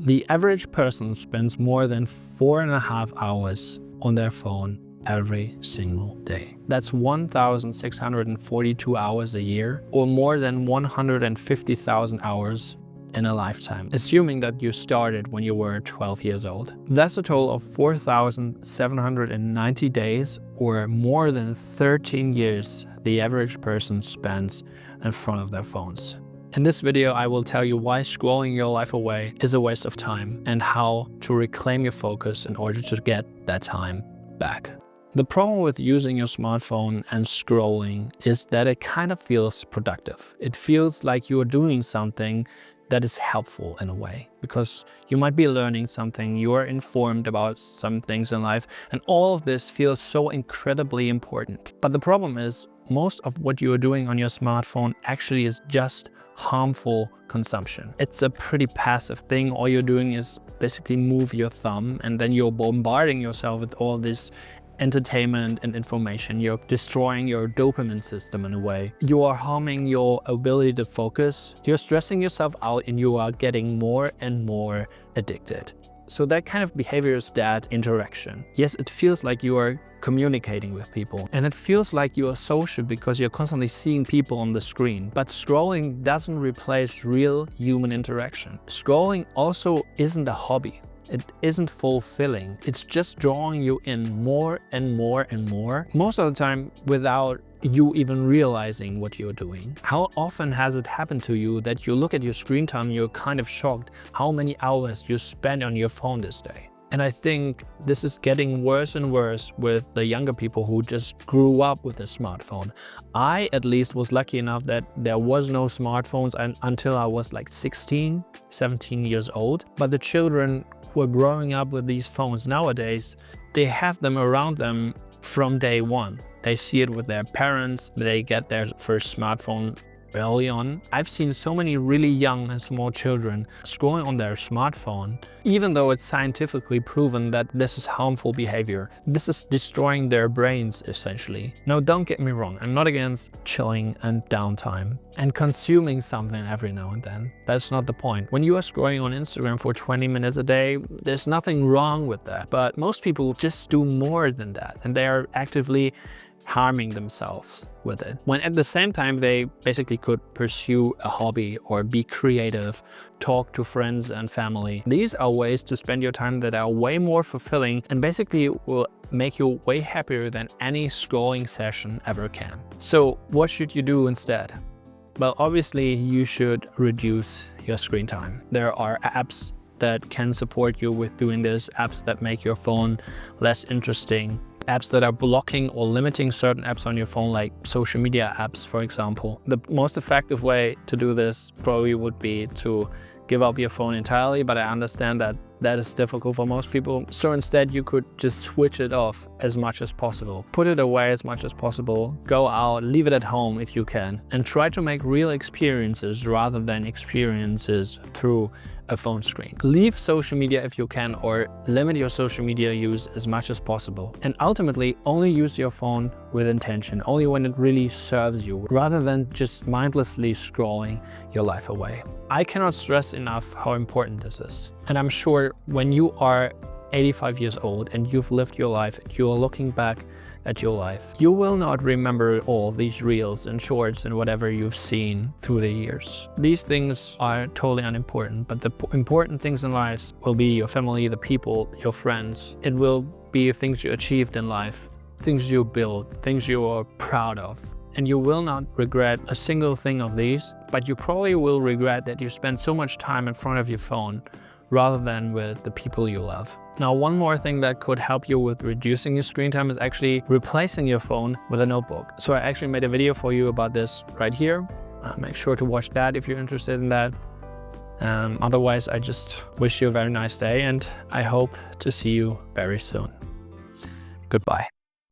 The average person spends more than 4.5 hours on their phone every single day. That's 1,642 hours a year, or more than 150,000 hours in a lifetime, assuming that you started when you were 12 years old. That's a total of 4,790 days, or more than 13 years the average person spends in front of their phones. In this video, I will tell you why scrolling your life away is a waste of time and how to reclaim your focus in order to get that time back. The problem with using your smartphone and scrolling is that it kind of feels productive. It feels like you're doing something that is helpful in a way, because you might be learning something, you are informed about some things in life, and all of this feels so incredibly important. But the problem is, most of what you are doing on your smartphone actually is just harmful consumption. It's a pretty passive thing. All you're doing is basically move your thumb, and then you're bombarding yourself with all this entertainment and information. You're destroying your dopamine system in a way. You are harming your ability to focus. You're stressing yourself out, and you are getting more and more addicted. So that kind of behavior is that interaction. Yes, it feels like you are communicating with people, and it feels like you are social because you're constantly seeing people on the screen. But scrolling doesn't replace real human interaction. Scrolling also isn't a hobby. It isn't fulfilling. It's just drawing you in more and more and more, most of the time without you even realizing what you're doing. How often has it happened to you that you look at your screen time, you're kind of shocked how many hours you spend on your phone this day? And I think this is getting worse and worse with the younger people who just grew up with a smartphone. I at least was lucky enough that there was no smartphones until I was like 16, 17 years old. But the children who are growing up with these phones nowadays, they have them around them from day one. They see it with their parents. They get their first smartphone early on. I've seen so many really young and small children scrolling on their smartphone, even though it's scientifically proven that this is harmful behavior. This is destroying their brains, essentially. Now, don't get me wrong, I'm not against chilling and downtime and consuming something every now and then. That's not the point. When you are scrolling on Instagram for 20 minutes a day, there's nothing wrong with that. But most people just do more than that, and they are actively harming themselves with it, when at the same time they basically could pursue a hobby or be creative, talk to friends and family. These are ways to spend your time that are way more fulfilling and basically will make you way happier than any scrolling session ever can. So what should you do instead? Well, obviously you should reduce your screen time. There are apps that can support you with doing this, apps that make your phone less interesting, apps that are blocking or limiting certain apps on your phone, like social media apps, for example. The most effective way to do this probably would be to give up your phone entirely, but I understand that that is difficult for most people. So instead, you could just switch it off as much as possible. Put it away as much as possible. Go out, leave it at home if you can, and try to make real experiences rather than experiences through a phone screen. Leave social media if you can, or limit your social media use as much as possible. And ultimately, only use your phone with intention, only when it really serves you, rather than just mindlessly scrolling your life away. I cannot stress enough how important this is. And I'm sure when you are 85 years old and you've lived your life, and you are looking back at your life, you will not remember all these reels and shorts and whatever you've seen through the years. These things are totally unimportant, but the important things in life will be your family, the people, your friends. It will be things you achieved in life, things you built, things you are proud of. And you will not regret a single thing of these, but you probably will regret that you spent so much time in front of your phone rather than with the people you love. Now, one more thing that could help you with reducing your screen time is actually replacing your phone with a notebook. So I actually made a video for you about this right here. Make sure to watch that if you're interested in that. Otherwise, I just wish you a very nice day, and I hope to see you very soon. Goodbye.